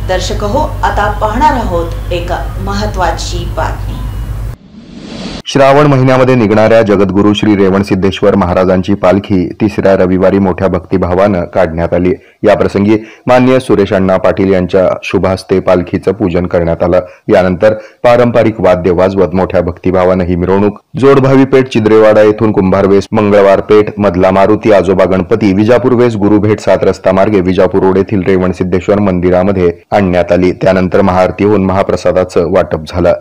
दर्शक हो, आता पाहणार आहोत एक महत्त्वाची बातमी। श्रावण महिन्यामध्ये निघणाऱ्या जगद्गुरू श्री रेवणसिद्धेश्वर महाराजांची पालखी तिसऱ्या रविवारी मोठ्या भक्तिभावानं काढण्यात आली। या प्रसंगी माननीय सुरेश अण्णा पाटील यांच्या शुभहस्ते पालखीचं पूजन करण्यात आलं। यानंतर पारंपरिक वाद्य वाजवत मोठ्या भक्तिभावानं ही मिरवणूक जोडभावी पेठ, चिद्रेवाडा येथून कुंभारवेस, मंगळवार पेठ, मधला मारुती, आजोबा गणपती, विजापूरवेस, गुरुभेट 7 रस्ता मार्गे विजापूर रोड येथील रेवणसिद्धेश्वर मंदिरामध्ये आणण्यात आली। त्यानंतर महाआरती होऊन महाप्रसादाचं वाटप झालं।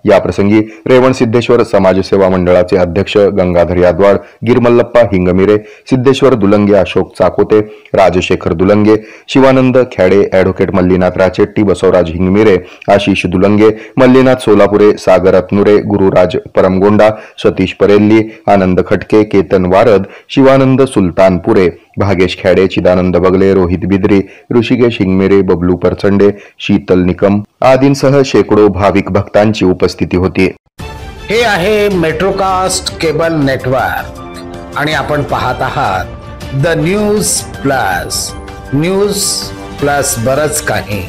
या प्रसंगी रेवणसिद्धेश्वर समाजसेवा मंडळाचे अध्यक्ष गंगाधर यादवाड, गिरमल्लप्पा हिंगमिरे, सिद्धेश्वर दुलंगे, अशोक चाकोते, राजशेखर दुलंगे, शिवानंद खेडे, ॲडव्होकेट मल्लीनाथ राचेट्टी, बसवराज हिंगमिरे, आशिष दुलंगे, मल्लीनाथ सोलापुरे, सागर अतनुरे, गुरुराज परमगोंडा, सतीश परेल्ली, आनंद खटके, केतन वारद, शिवानंद सुलतानपुरे, भागेश खेडे, चिदानंद बगले, रोहित बिद्री, ऋषिकेश हिंगमिरे, बबलू परचंडे, शीतल निकम आदींसह शेकडो भाविक भक्तांची उपस्थिती होती। हे आहे मेट्रोकास्ट केबल नेटवर्क आणि आपण पाहत आहात द न्यूज प्लस बरच काही।